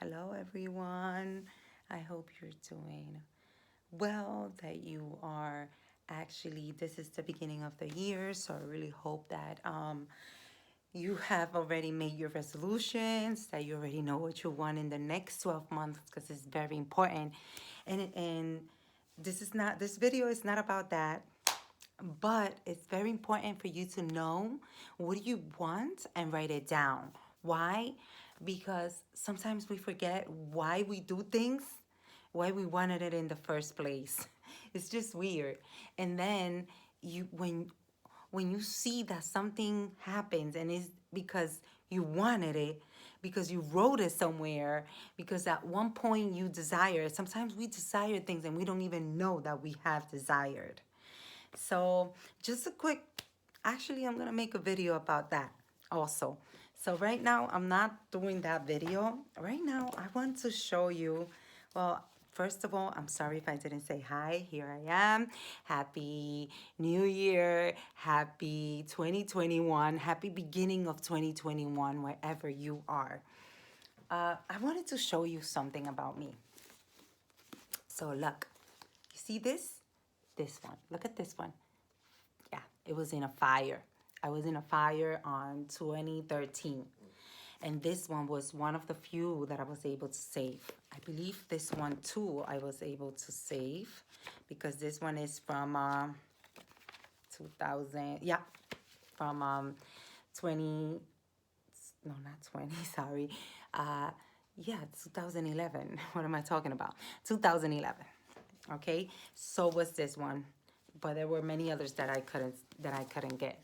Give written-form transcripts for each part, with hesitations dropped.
Hello, everyone. I hope you're doing well, that you are actually, this is the beginning of the year, so I really hope that you have already made your resolutions, that you already know what you want in the next 12 months, because it's very important. And this video is not about that. But it's very important for you to know what you want and write it down. Why? Because sometimes we forget why we do things, why we wanted it in the first place. It's just weird. And then you when you see that something happens and it's because you wanted it, because you wrote it somewhere, because at one point you desire it. Sometimes we desire things and we don't even know that we have desired. So just a quick, actually, I'm going to make a video about that also. So right now, I'm not doing that video. Right now, I want to show you, well, first of all, I'm sorry if I didn't say hi. Here I am. Happy New Year. Happy 2021. Happy beginning of 2021, wherever you are. I wanted to show you something about me. So look, you see this? This one. Look at this one. Yeah, it was in a fire. I was in a fire on 2013. And this one was one of the few that I was able to save. I believe this one too I was able to save because this one is from 2000. Yeah, from 20. No, not 20. Sorry. Uh, yeah, 2011. What am I talking about? 2011. Okay, so was this one, but there were many others that I couldn't get.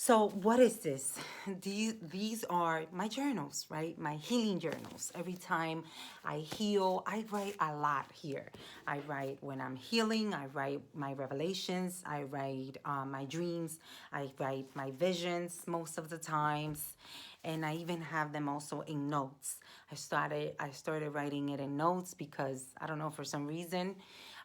So what is this? These are my journals, right? My healing journals. Every time I heal, I write a lot here. I write when I'm healing. I write my revelations. I write my dreams. I write my visions most of the times, and I even have them also in notes. I started writing it in notes because I don't know, for some reason.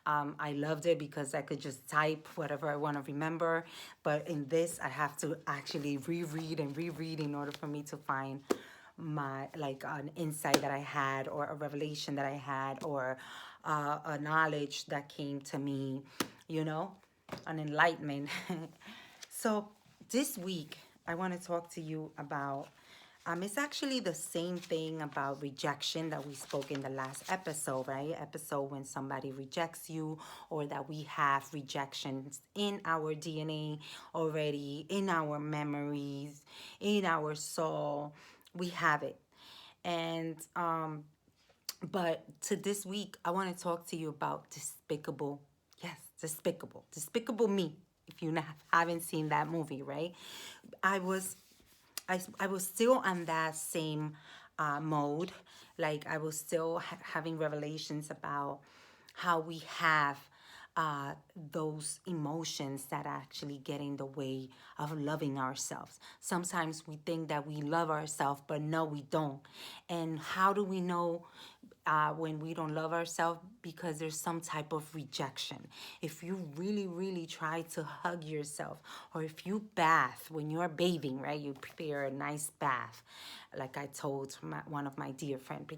I loved it because I could just type whatever I want to remember. But in this, I have to actually reread and reread in order for me to find my, like, an insight that I had, or a revelation that I had, or a knowledge that came to me, you know, an enlightenment. So this week, I want to talk to you about, it's actually the same thing about rejection that we spoke in the last episode, right? Episode when somebody rejects you, or that we have rejections in our DNA already, in our memories, in our soul. We have it. And but to this week, I want to talk to you about Despicable. Yes, Despicable. Despicable Me. If you haven't seen that movie, right? I was I was still on that same mode. Like, I was still having revelations about how we have uh, those emotions that actually get in the way of loving ourselves. Sometimes we think that we love ourselves, but no, we don't. And how do we know when we don't love ourselves? Because there's some type of rejection. If you really, really try to hug yourself, or if you bath, when you're bathing, right, you prepare a nice bath, like I told one of my dear friends,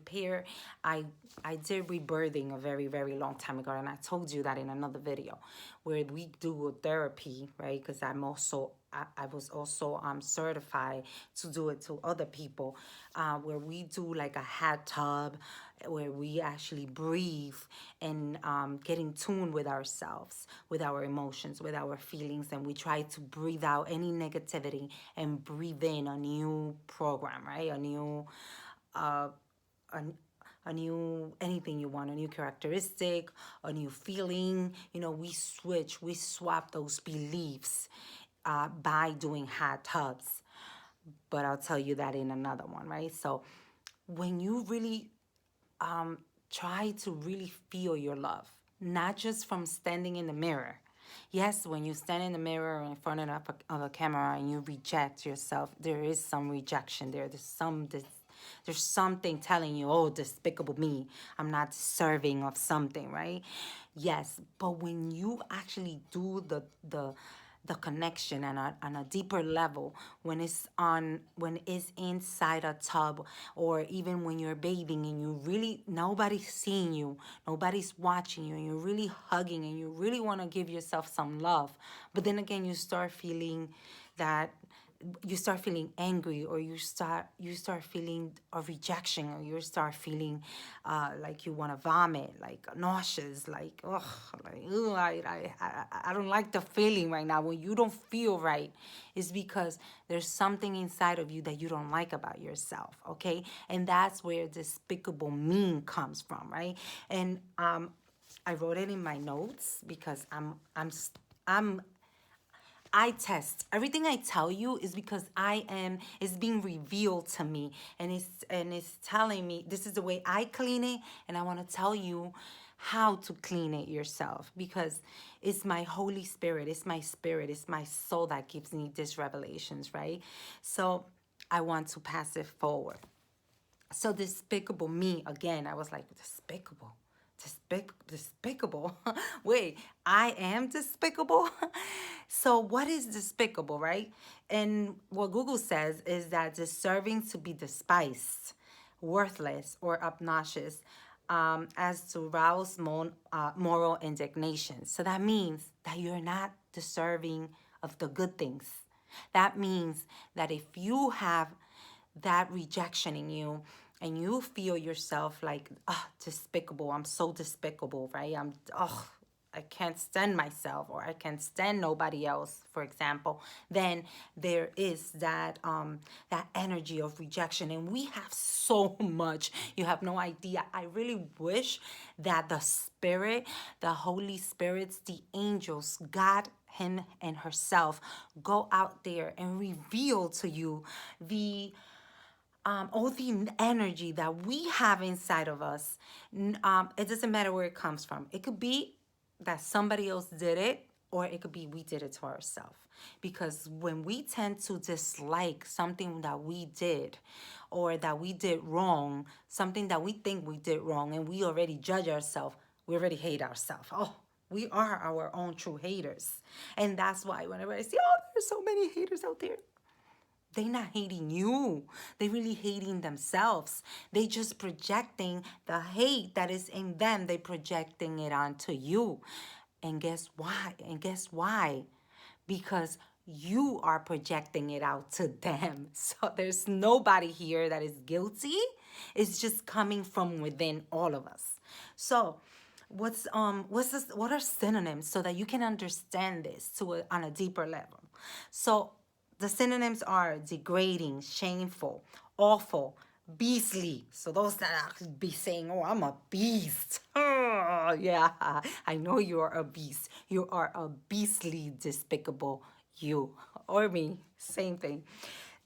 I did rebirthing a very, very long time ago, and I told you that in another video, where we do a therapy, right? Because I was also certified to do it to other people, where we do like a hot tub, where we actually breathe and get in tune with ourselves, with our emotions, with our feelings, and we try to breathe out any negativity and breathe in a new program, right? Uh, a, a new anything you want, a new characteristic, a new feeling. We swap those beliefs by doing hot tubs. But I'll tell you that in another one, right? So when you really try to really feel your love, not just from standing in the mirror. Yes, when you stand in the mirror in front of a camera and you reject yourself, there is some rejection there. There's something telling you, oh, despicable me, I'm not deserving of something, right? Yes, but when you actually do the connection on a deeper level when it's inside a tub, or even when you're bathing and you really, nobody's seeing you, nobody's watching you, and you're really hugging and you really want to give yourself some love. But then again, that you start feeling angry, or you start feeling a rejection, or you start feeling like you want to vomit, like nauseous, like ugh, like ugh, I don't like the feeling right now. When you don't feel right, it's because there's something inside of you that you don't like about yourself. Okay, and that's where despicable me comes from, right? And I wrote it in my notes because I'm I test. Everything I tell you is because it's being revealed to me, and it's telling me this is the way I clean it, and I want to tell you how to clean it yourself, because it's my Holy Spirit, it's my soul that gives me these revelations, right? So I want to pass it forward. So despicable me, again, I was like, despicable, despicable. Wait, I am despicable. So what is despicable, right? And what Google says is that deserving to be despised, worthless, or obnoxious, as to rouse moral indignation. So that means that you're not deserving of the good things. That means that if you have that rejection in you, and you feel yourself like, oh, despicable, I'm so despicable, right? I can't stand myself, or I can't stand nobody else, for example, then there is that energy of rejection. And we have so much. You have no idea. I really wish that the Spirit, the Holy Spirits, the angels, God, him and herself, go out there and reveal to you all the energy that we have inside of us. It doesn't matter where it comes from. It could be that somebody else did it, or it could be we did it to ourselves. Because when we tend to dislike something that we did, or that we did wrong, something that we think we did wrong, and we already judge ourselves, we already hate ourselves. Oh, we are our own true haters. And that's why whenever I see, oh, there's so many haters out there, they not hating you. They really hating themselves. They just projecting the hate that is in them. They projecting it onto you. And guess why? Because you are projecting it out to them. So there's nobody here that is guilty. It's just coming from within all of us. So what are synonyms so that you can understand this on a deeper level? So the synonyms are degrading, shameful, awful, beastly. So those that are be saying, oh, I'm a beast. Oh, yeah, I know you are a beast. You are a beastly, despicable you. Or me, same thing.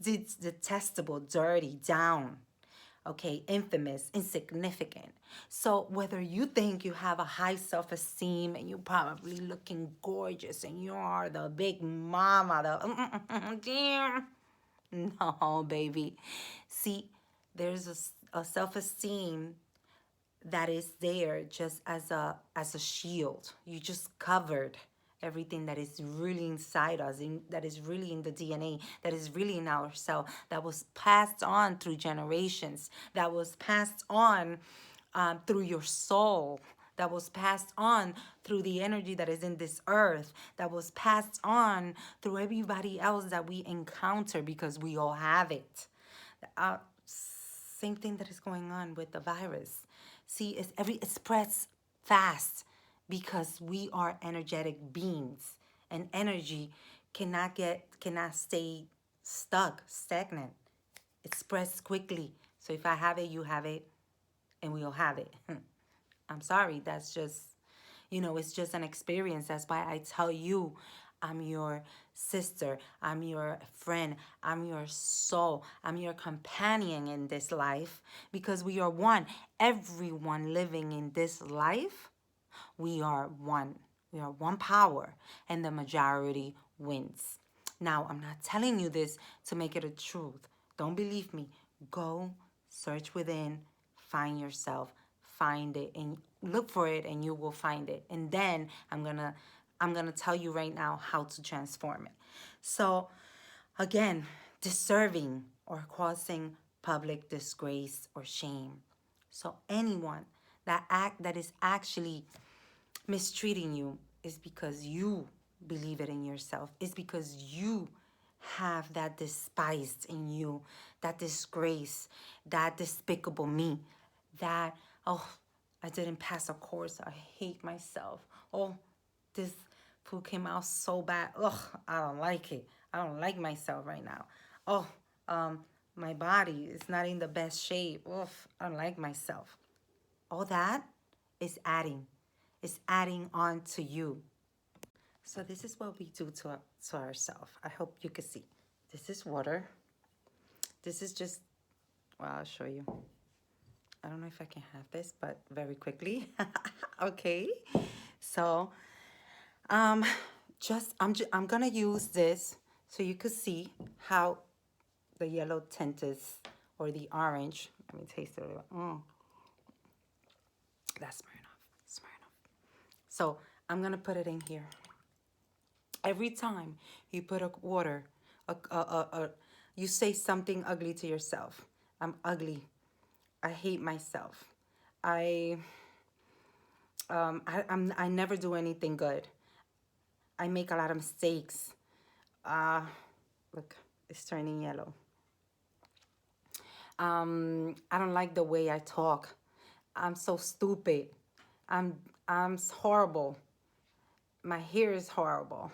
Detestable, dirty, down. Okay, infamous, insignificant. So whether you think you have a high self-esteem and you're probably looking gorgeous and you are the big mama, the no, baby. See, there's a self-esteem that is there just as a shield. You just covered everything that is really inside us, that is really in the DNA, that is really in our cell, that was passed on through generations, that was passed on through your soul, that was passed on through the energy that is in this earth, that was passed on through everybody else that we encounter, because we all have it. Uh, Same thing that is going on with the virus. See, it spreads fast because we are energetic beings, and energy cannot stay stagnant. It spreads quickly. So if I have it, you have it, and we all have it. I'm sorry, that's just, it's just an experience. That's why I tell you, I'm your sister, I'm your friend, I'm your soul, I'm your companion in this life, because we are one. Everyone living in this life, we are one. We are one power, and the majority wins. Now, I'm not telling you this to make it a truth. Don't believe me. Go search within, find yourself, find it, and look for it, and you will find it. And then I'm going to I'm going to tell you right now how to transform it. So, again, deserving or causing public disgrace or shame. So anyone that is actually mistreating you is because you believe it in yourself. It's because you have that despised in you, that disgrace, that despicable me, that, oh, I didn't pass a course. I hate myself. Oh, this food came out so bad. Ugh, I don't like it. I don't like myself right now. Oh, my body is not in the best shape. Ugh, I don't like myself. All that is adding. It's adding on to you. So this is what we do to ourselves. I hope you can see. This is water. This is just, well, I'll show you. I don't know if I can have this, but very quickly. Okay. So, I'm gonna use this so you could see how the yellow tint is, or the orange. Let me taste it. That's Smirnoff. Smirnoff. So I'm gonna put it in here. Every time you put a water, you say something ugly to yourself. I'm ugly. I hate myself. I I never do anything good. I make a lot of mistakes. Look, it's turning yellow. I don't like the way I talk. I'm so stupid. I'm I'm horrible. My hair is horrible.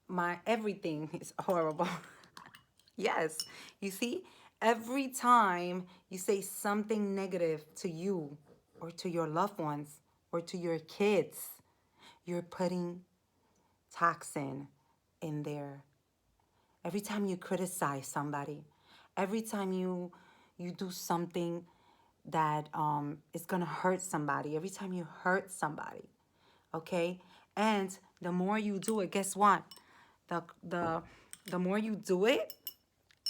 My everything is horrible. Yes, you see, every time you say something negative to you or to your loved ones or to your kids, you're putting toxin in there. Every time you criticize somebody, every time you do something that is gonna hurt somebody, every time you hurt somebody, okay? And the more you do it, guess what? The the the more you do it,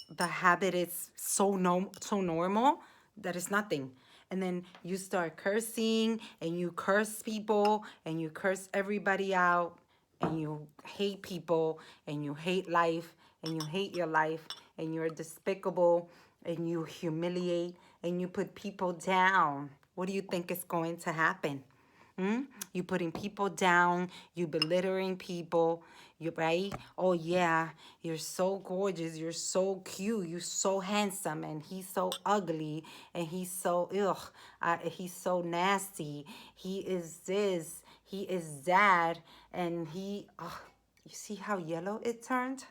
the habit is so normal that it's nothing. And then you start cursing and you curse people and you curse everybody out and you hate people and you hate life and you hate your life and you're despicable and you humiliate and you put people down. What do you think is going to happen? You putting people down, you belittling people, you right? Oh yeah, you're so gorgeous, you're so cute, you're so handsome, and he's so ugly, and he's so he's so nasty. He is this, he is that, and you see how yellow it turned?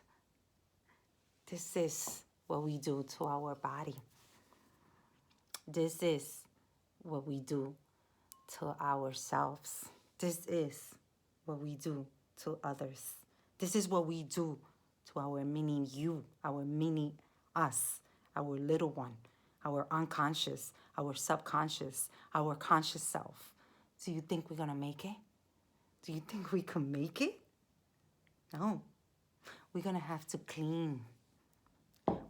This is what we do to our body. This is what we do to ourselves. This is what we do to others. This is what we do to our mini you, our mini us, our little one, our unconscious, our subconscious, our conscious self. Do you think we're going to make it? Do you think we can make it? No. We're going to have to clean.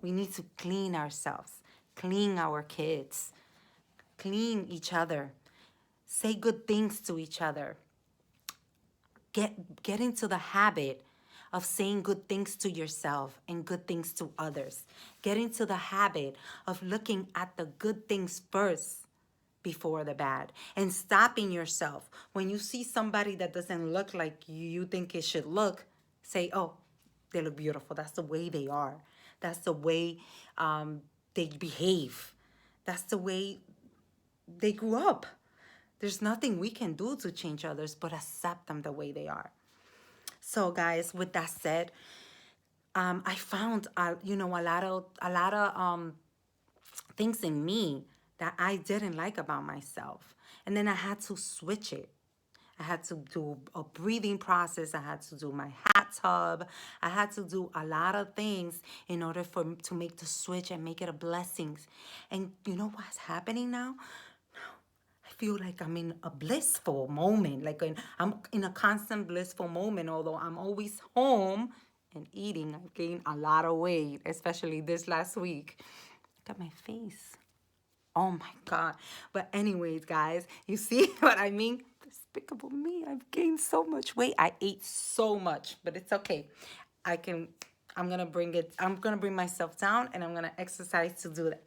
We need to clean ourselves, clean our kids, clean each other, say good things to each other. Get into the habit of saying good things to yourself and good things to others. Get into the habit of looking at the good things first before the bad and stopping yourself. When you see somebody that doesn't look like you think it should look, say, oh, they look beautiful. That's the way they are. That's the way they behave. That's the way they grew up. There's nothing we can do to change others but accept them the way they are. So, guys, with that said, I found, a lot of things in me that I didn't like about myself, and then I had to switch it. I had to do a breathing process. I had to do my hot tub. I had to do a lot of things in order to make the switch and make it a blessing. And you know what's happening now? I feel like I'm in a blissful moment. I'm in a constant blissful moment, although I'm always home and eating. I've gained a lot of weight, especially this last week. Look at my face. Oh my God. But anyways, guys, you see what I mean? Despicable me. I've gained so much weight. I ate so much, but it's okay. I can, I'm gonna bring myself down and I'm gonna exercise to do that.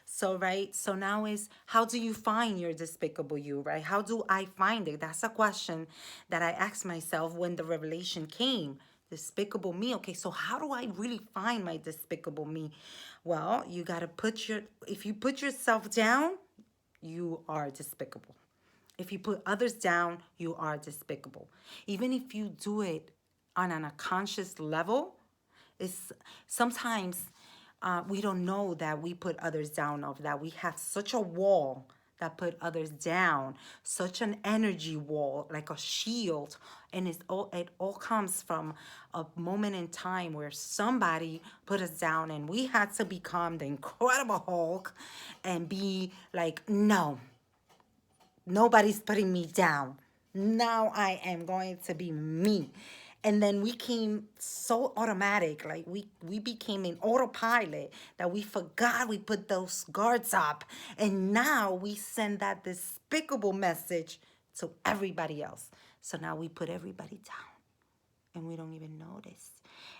So, right, so now is how do you find your despicable you, right? How do I find it? That's a question that I asked myself when the revelation came. Despicable me. Okay, so how do I really find my despicable me? Well, you got to if you put yourself down, you are despicable. If you put others down, you are despicable. Even if you do it on an unconscious level, it's sometimes we don't know that we put others down, of that we have such a wall that put others down, such an energy wall, like a shield. And it all comes from a moment in time where somebody put us down and we had to become the Incredible Hulk and be like, no, nobody's putting me down. Now I am going to be me. And then we came so automatic, like we became an autopilot that we forgot we put those guards up. And now we send that despicable message to everybody else. So now we put everybody down and we don't even notice.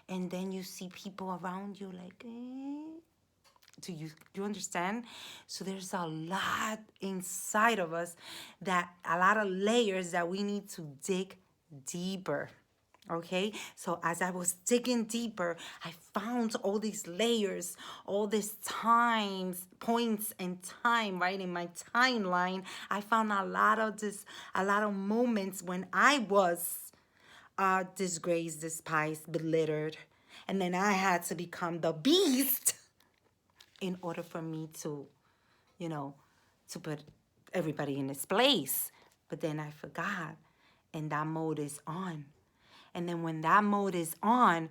And then you see people around you like, do you understand? So there's a lot inside of us, that a lot of layers that we need to dig deeper. Okay, so as I was digging deeper, I found all these layers, all these times, points in time, right? In my timeline, I found a lot of moments when I was disgraced, despised, belittled. And then I had to become the beast in order for me to, you know, to put everybody in its place. But then I forgot, and that mode is on. And then when that mode is on,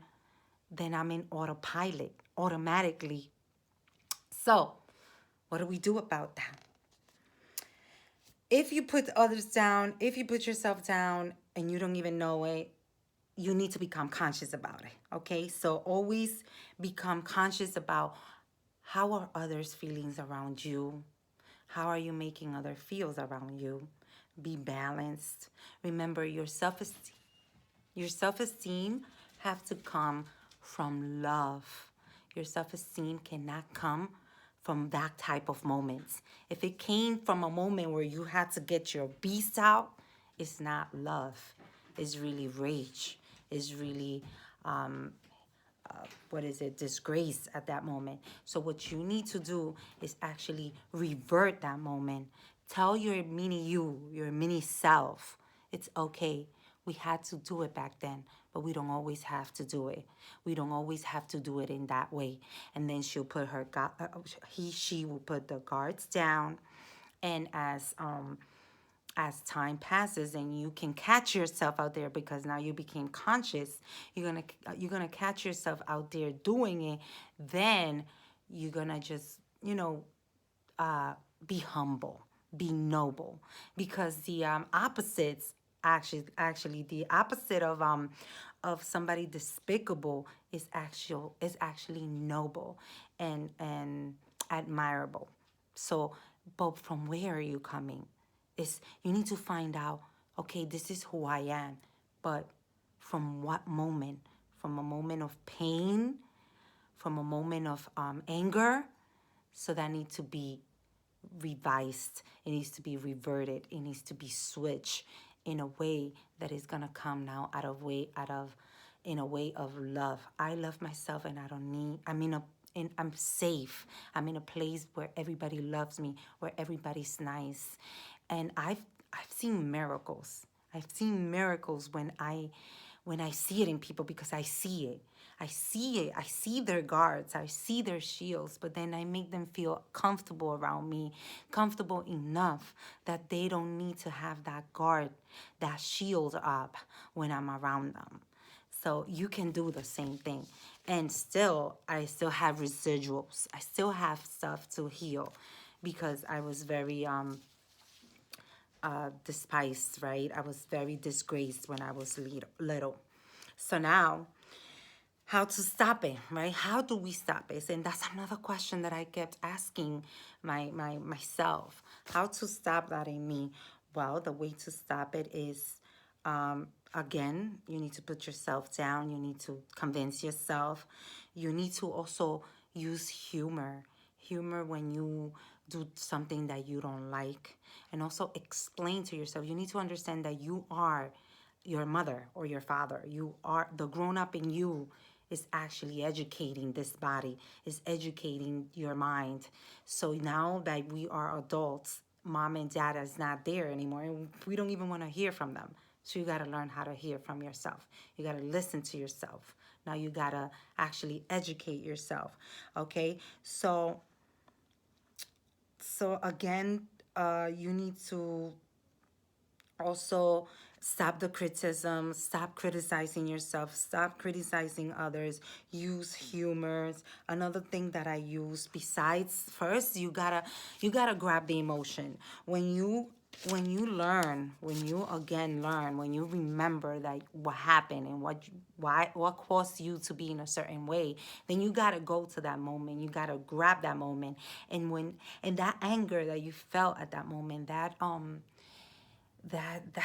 then I'm in autopilot automatically. So, what do we do about that? If you put others down, if you put yourself down and you don't even know it, you need to become conscious about it. Okay? So, always become conscious about how are others' feelings around you? How are you making other feels around you? Be balanced. Remember, your self-esteem have to come from love. Your self-esteem cannot come from that type of moments. If it came from a moment where you had to get your beast out, it's not love. It's really rage. It's really disgrace at that moment. So what you need to do is actually revert that moment. Tell your mini you, your mini self, it's okay. We had to do it back then, but we don't always have to do it. We don't always have to do it in that way. And then she will put the guards down. And as time passes and you can catch yourself out there, because now you became conscious, you're gonna catch yourself out there doing it, then you're gonna just be humble, be noble, because the opposites, actually the opposite of somebody despicable is actually noble and admirable. So, but from where are you coming? Is you need to find out, okay, this is who I am, but from what moment? From a moment of pain, from a moment of anger. So that needs to be revised. It needs to be reverted. It needs to be switched in a way that is gonna come now in a way of love. I love myself, and I don't need. I'm safe. I'm in a place where everybody loves me, where everybody's nice, and I've seen miracles. I've seen miracles when I see it in people, because I see it. I see it. I see their guards. I see their shields. But then I make them feel comfortable around me, comfortable enough that they don't need to have that guard, that shield up when I'm around them. So you can do the same thing. And I still have residuals. I still have stuff to heal, because I was very despised, right? I was very disgraced when I was little. So now how to stop it, right? How do we stop it? And that's another question that I kept asking myself. How to stop that in me? Well, the way to stop it is, again, you need to put yourself down. You need to convince yourself. You need to also use humor. Humor when you do something that you don't like. And also explain to yourself. You need to understand that you are your mother or your father. You are the grown up in you is actually educating this body, is educating your mind. So now that we are adults, mom and dad is not there anymore, and we don't even want to hear from them. So you got to learn how to hear from yourself. You got to listen to yourself. Now you got to actually educate yourself. Okay? So again, you need to also stop the criticism, stop criticizing yourself, stop criticizing others, use humors. Another thing that I use, besides, first you gotta grab the emotion. When you learn, when you again learn, when you remember that what happened and what caused you to be in a certain way, then you gotta go to that moment. You gotta grab that moment. And that anger that you felt at that moment, that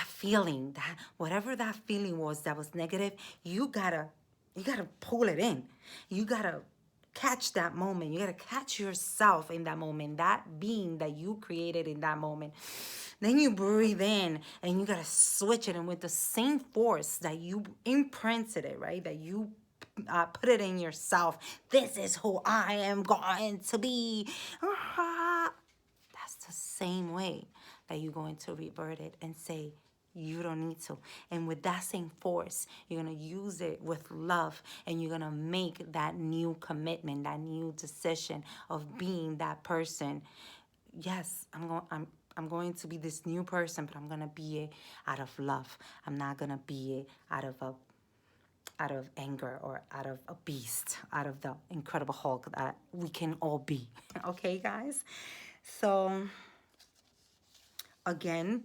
feeling, that whatever that feeling was that was negative, you gotta pull it in. You gotta catch that moment. You gotta catch yourself in that moment, that being that you created in that moment. Then you breathe in and you gotta switch it, and with the same force that you imprinted it, right, that you put it in yourself. This is who I am going to be. That's the same way that you're going to revert it and say, you don't need to. And with that same force, you're going to use it with love, and you're going to make that new commitment, that new decision of being that person. Yes, I'm going to be this new person, but I'm going to be it out of love. I'm not going to be it out of anger or out of a beast, out of the Incredible Hulk that we can all be. Okay, guys? So again,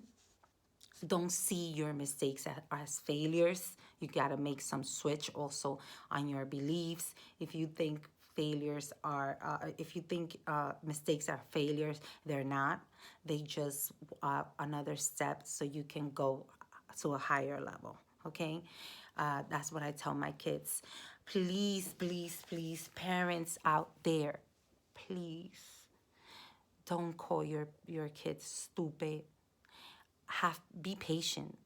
don't see your mistakes as failures. You got to make some switch also on your beliefs. If you think if you think mistakes are failures, they're not. They just another step so you can go to a higher level. Okay, that's what I tell my kids. Please, please, please, parents out there, please don't call your kids stupid. Be patient.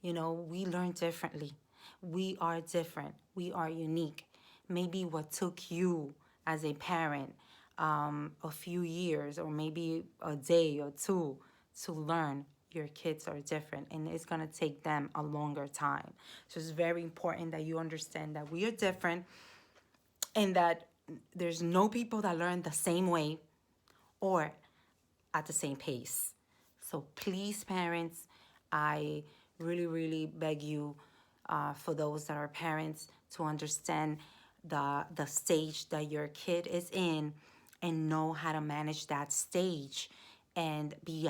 We learn differently. We are different. We are unique. Maybe what took you as a parent a few years or maybe a day or two to learn, your kids are different, and it's going to take them a longer time. So it's very important that you understand that we are different, and that there's no people that learn the same way or at the same pace. So please, parents, I really, really beg you, for those that are parents, to understand the stage that your kid is in, and know how to manage that stage, and be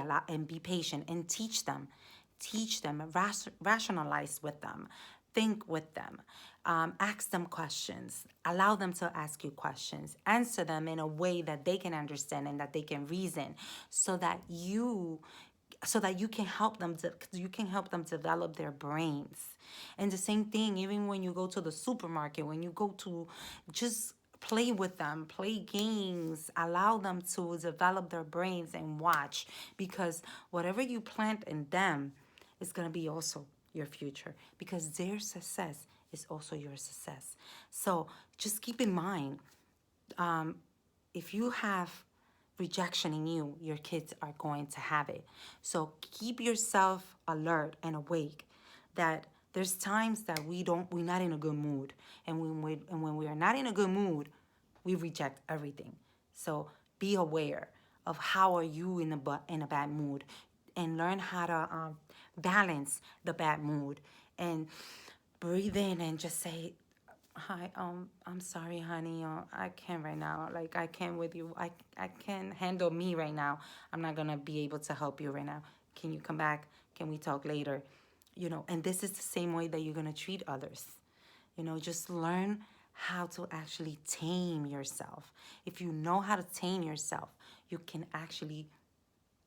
patient, and teach them, rationalize with them, think with them, ask them questions, allow them to ask you questions, answer them in a way that they can understand and that they can reason, so that you can help them develop their brains. And the same thing, even when you go to the supermarket, when you go to just play with them, play games, allow them to develop their brains and watch, because whatever you plant in them is going to be also your future, because their success is also your success. So just keep in mind, if you have rejection in you, your kids are going to have it. So keep yourself alert and awake, that there's times that we're not in a good mood, and when we are not in a good mood, we reject everything. So be aware of how are you in a bad mood, and learn how to balance the bad mood, and breathe in and just say, hi, I'm sorry, honey. I can't right now. Like, I can't with you. I can't handle me right now. I'm not gonna be able to help you right now. Can you come back? Can we talk later? And this is the same way that you're gonna treat others. Just learn how to actually tame yourself. If you know how to tame yourself, you can actually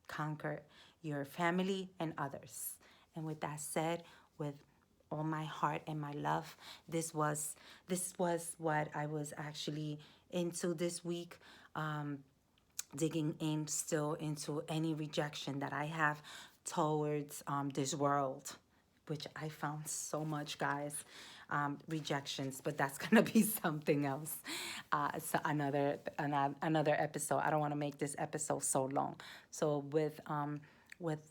conquer your family and others. And with that said, with all my heart and my love, this was what I was actually into this week. Digging in still into any rejection that I have towards this world, which I found so much, guys. Rejections, but that's gonna be something else. So another episode. I don't want to make this episode so long. So with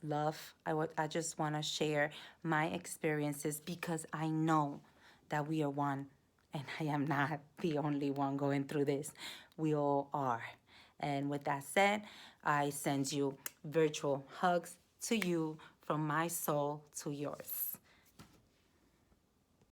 love, I just want to share my experiences because I know that we are one, and I am not the only one going through this. We all are. And with that said, I send you virtual hugs to you from my soul to yours.